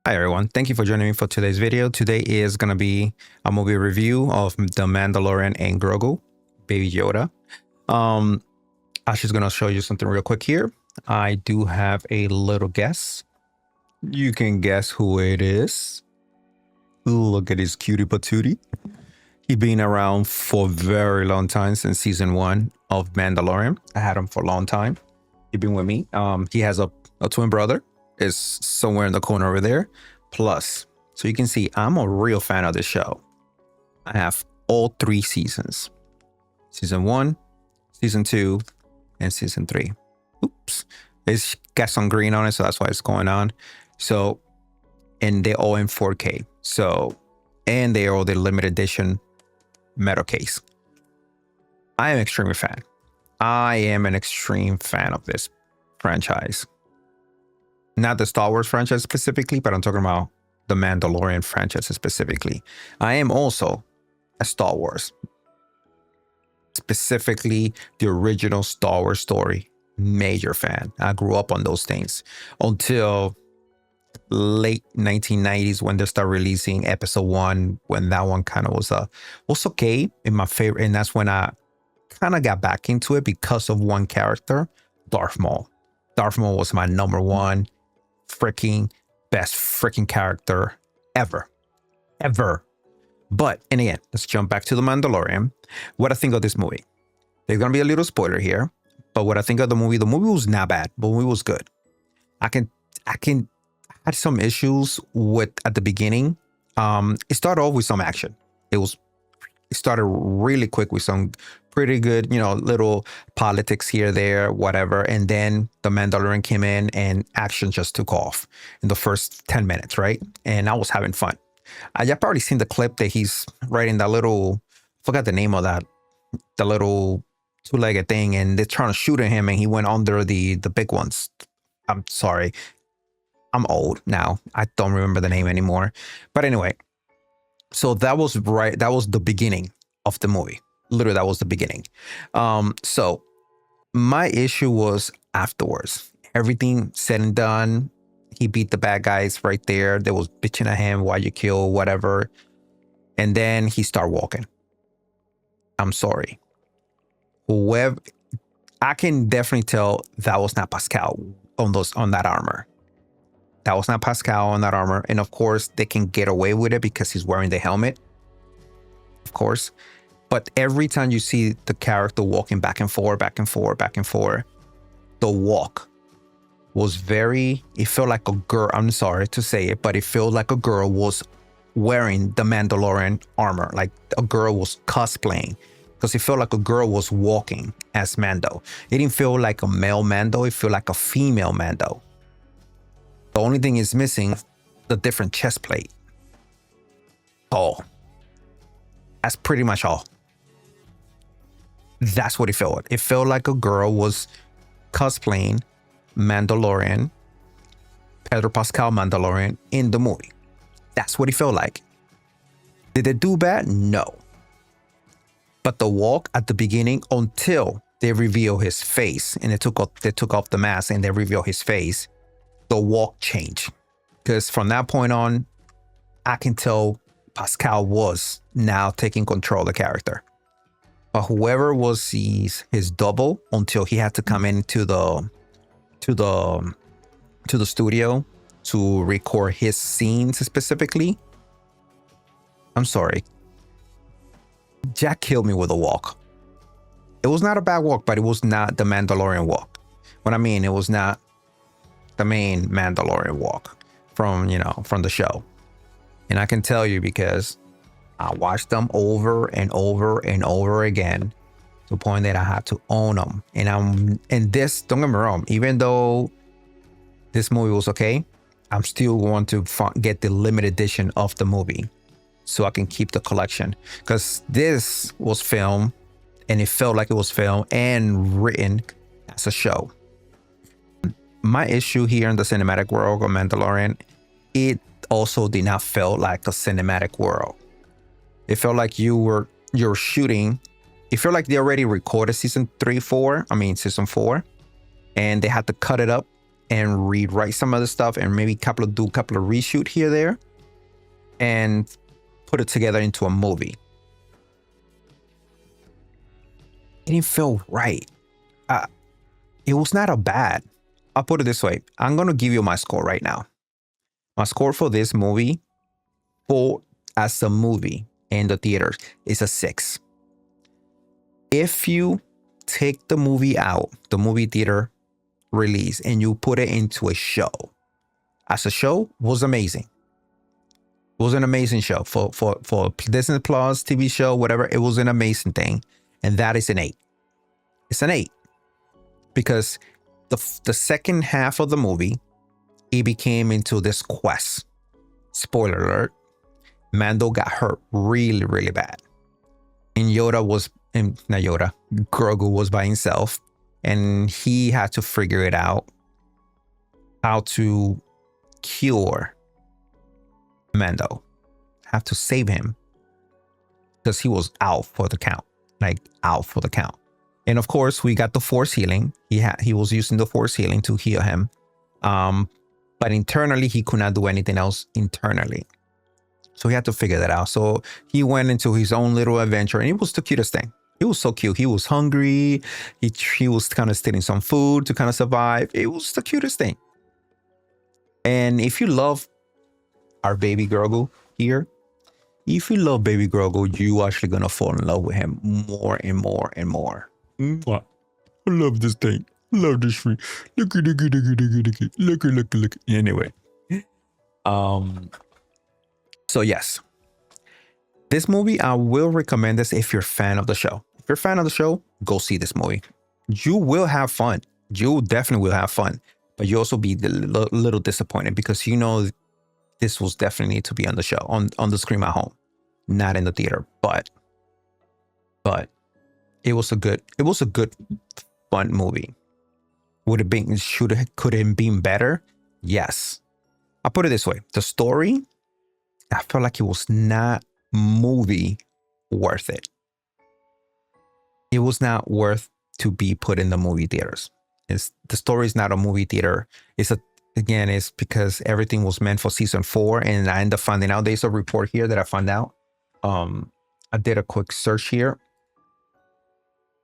Hi everyone, thank you for joining me for today's video. Today is going to be a movie review of The Mandalorian and Grogu, Baby Yoda. Ashley's going to show you something real quick here. I do have a little guess. You can guess who it is. Look at his cutie patootie. He's been around for a very long time, since season 1 of Mandalorian. I had him for a long time. He's been with me. He has a twin brother. Is somewhere in the corner over there. Plus, so you can see I'm a real fan of this show. I have all 3 seasons. Season 1, season 2, and season 3. Oops. It's got some green on it, so that's why it's going on. So, and they're all in 4K. So, and they are all the limited edition metal case. I am an extreme fan. I am an extreme fan of this franchise. Not the Star Wars franchise specifically, but I'm talking about the Mandalorian franchise specifically. I am also a Star Wars, specifically the original Star Wars story, major fan. I grew up on those things until late 1990s when they start releasing episode 1, when that one kind of was okay in my favorite. And that's when I kind of got back into it because of one character, Darth Maul. Darth Maul was my number 1 freaking best freaking character ever. But, and again, let's jump back to The Mandalorian. What I think of this movie. There's gonna be a little spoiler here, but what I think of the movie was not bad. The movie was good. I had some issues with at the beginning. It started off with some action. It started really quick with some pretty good, little politics here, there, whatever. And then the Mandalorian came in and action just took off in the first 10 minutes, right? And I was having fun. Y'all probably seen the clip that he's riding that little, forgot the name of that, the little 2-legged thing, and they're trying to shoot at him and he went under the big ones. I'm sorry. I'm old now. I don't remember the name anymore. But anyway, so that was the beginning of the movie. Literally, that was the beginning. So my issue was afterwards. Everything said and done, he beat the bad guys right there. They was bitching at him, why you kill, whatever. And then he started walking. I'm sorry. Whoever, I can definitely tell that was not Pascal on that armor. That was not Pascal on that armor. And of course, they can get away with it because he's wearing the helmet. Of course. But every time you see the character walking back and forth, the walk was it felt like a girl. I'm sorry to say it, but it felt like a girl was wearing the Mandalorian armor. Like a girl was cosplaying, because it felt like a girl was walking as Mando. It didn't feel like a male Mando. It felt like a female Mando. The only thing is missing, the different chest plate. Oh, that's pretty much all. That's what it felt. It felt like a girl was cosplaying Mandalorian, Pedro Pascal Mandalorian in the movie. That's what it felt like. Did it do bad? No. But the walk at the beginning, until they reveal his face and they took off the mask and they reveal his face, the walk changed. Because from that point on, I can tell Pascal was now taking control of the character. But whoever was his double, until he had to come into the studio to record his scenes specifically. I'm sorry. Jack killed me with a walk. It was not a bad walk, but it was not the Mandalorian walk. What I mean, it was not the main Mandalorian walk from the show. And I can tell you because I watched them over and over and over again, to the point that I had to own them. And this, don't get me wrong, even though this movie was okay, I'm still going to get the limited edition of the movie so I can keep the collection, because this was filmed and it felt like it was filmed and written as a show. My issue here in the cinematic world of Mandalorian, it also did not feel like a cinematic world. It felt like you're shooting. It felt like they already recorded season 4, and they had to cut it up and rewrite some other stuff and maybe do a couple of reshoot here there and put it together into a movie. It didn't feel right. It was not a bad. I'll put it this way. I'm going to give you my score right now. My score for this movie, as a movie in the theaters, is a 6. If you take the movie out, the movie theater release, and you put it into a show, as a show, was amazing. It was an amazing show for Disney Plus TV show, whatever. It was an amazing thing, and that is an 8. It's an 8 because the second half of the movie, it became into this quest. Spoiler alert: Mando got hurt really, really bad, and Grogu was by himself, and he had to figure it out how to cure Mando, have to save him because he was out for the count, And of course, we got the Force healing. He was using the Force healing to heal him, but internally he could not do anything else internally. So he had to figure that out. So he went into his own little adventure, and it was the cutest thing. It was so cute. He was hungry. He was kind of stealing some food to kind of survive. It was the cutest thing. And if you love our baby Grogu here, if you love baby Grogu, you actually gonna fall in love with him more and more and more. What? I love this thing. I love this tree. Look. Anyway. So yes. This movie, I will recommend this if you're a fan of the show. If you're a fan of the show, go see this movie. You will have fun. You definitely will have fun. But you also be a little disappointed because you know this was definitely need to be on the show, on the screen at home, not in the theater. But it was a good fun movie. Could it have been better? Yes. I'll put it this way. The story, I felt like it was not movie worth it. It was not worth to be put in the movie theaters. The story is not a movie theater. It's because everything was meant for season 4, and I ended up finding out. There's a report here that I found out. I did a quick search here.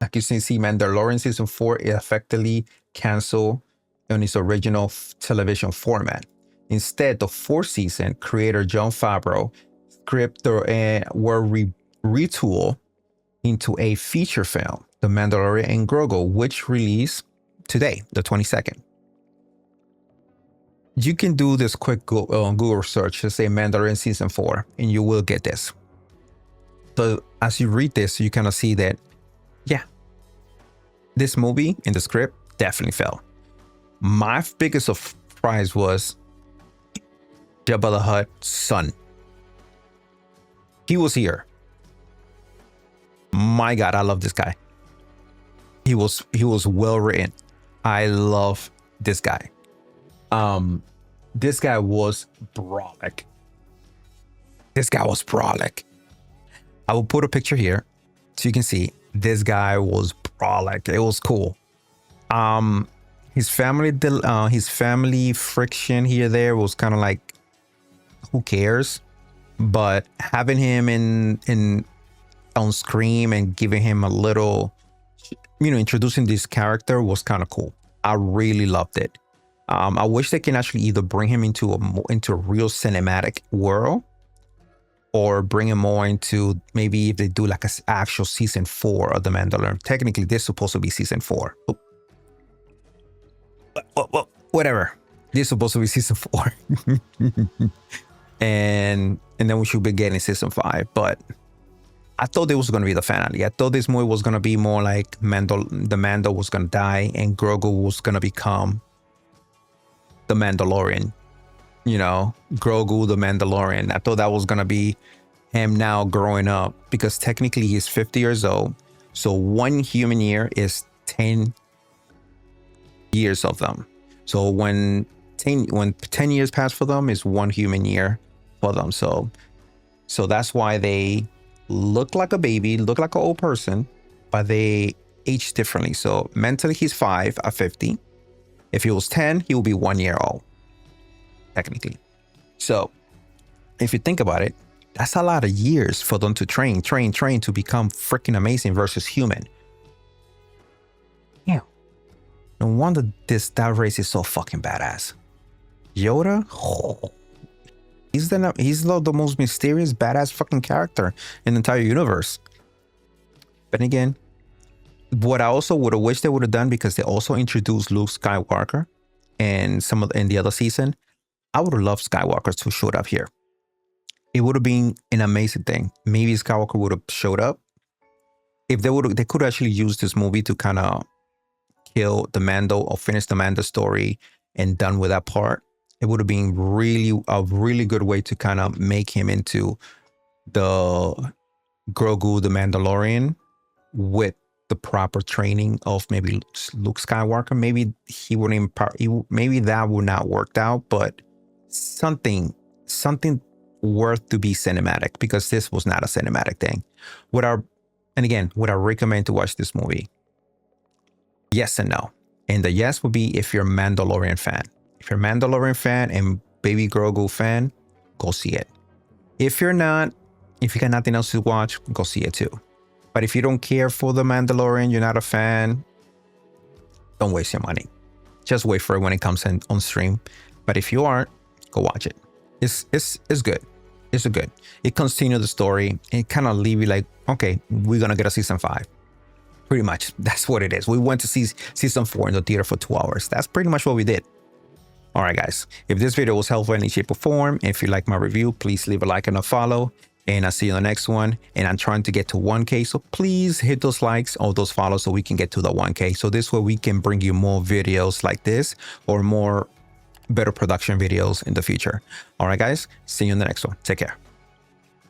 Like you can see, Mandalorian season 4 is effectively canceled on its original television format. Instead, the 4th season, creator Jon Favreau script were retooled into a feature film, The Mandalorian and Grogu, which released today, the 22nd. You can do this quick Google search to say Mandalorian season 4, and you will get this. So as you read this, you kind of see that, yeah, this movie in the script definitely fell. My biggest surprise was Jabba the Hutt's son. He was here. My God, I love this guy. He was well written. I love this guy. This guy was brolic. I will put a picture here so you can see this guy was brolic. It was cool. His family friction here there was kind of like, who cares? But having him in on screen and giving him a little, introducing this character was kind of cool. I really loved it. I wish they can actually either bring him into a real cinematic world, or bring him more into, maybe if they do like an actual season 4 of The Mandalorian. Technically, this is supposed to be season 4. Whatever. This is supposed to be season 4. and then we should be getting season 5. But I thought it was going to be the finale. I thought this movie was going to be more like the Mando was going to die and Grogu was going to become the Mandalorian. Grogu the Mandalorian. I thought that was going to be him now growing up, because technically he's 50 years old. So 1 human year is 10 years of them. So when 10 years pass for them, is 1 human year for them. So that's why they look like a baby, look like an old person, but they age differently. So mentally he's 5 at 50. If he was 10, he would be 1 year old, technically. So if you think about it, that's a lot of years for them to train to become freaking amazing versus human. Yeah. No wonder that race is so fucking badass. Yoda, he's the most mysterious, badass fucking character in the entire universe. But again, what I also would have wished they would have done, because they also introduced Luke Skywalker and in the other season, I would have loved Skywalker to show up here. It would have been an amazing thing. Maybe Skywalker would have showed up. If they could actually use this movie to kind of kill the Mando or finish the Mando story and done with that part. It would have been a really good way to kind of make him into the Grogu, the Mandalorian, with the proper training of maybe Luke Skywalker. Maybe maybe that would not worked out, but something worth to be cinematic, because this was not a cinematic thing. Would I recommend to watch this movie? Yes and no. And the yes would be if you're a Mandalorian fan. If you're a Mandalorian fan and Baby Grogu fan, go see it. If you're not, if you got nothing else to watch, go see it too. But if you don't care for the Mandalorian, you're not a fan, don't waste your money. Just wait for it when it comes in on stream. But if you aren't, go watch it. It's good. It's good. It continues the story and kind of leave you like, okay, we're gonna get a season 5. Pretty much, that's what it is. We went to see season 4 in the theater for 2 hours. That's pretty much what we did. All right, guys. If this video was helpful in any shape or form, if you like my review, please leave a like and a follow. And I'll see you in the next one. And I'm trying to get to 1K. So please hit those likes or those follows so we can get to the 1K. So this way we can bring you more videos like this or more better production videos in the future. All right, guys. See you in the next one. Take care.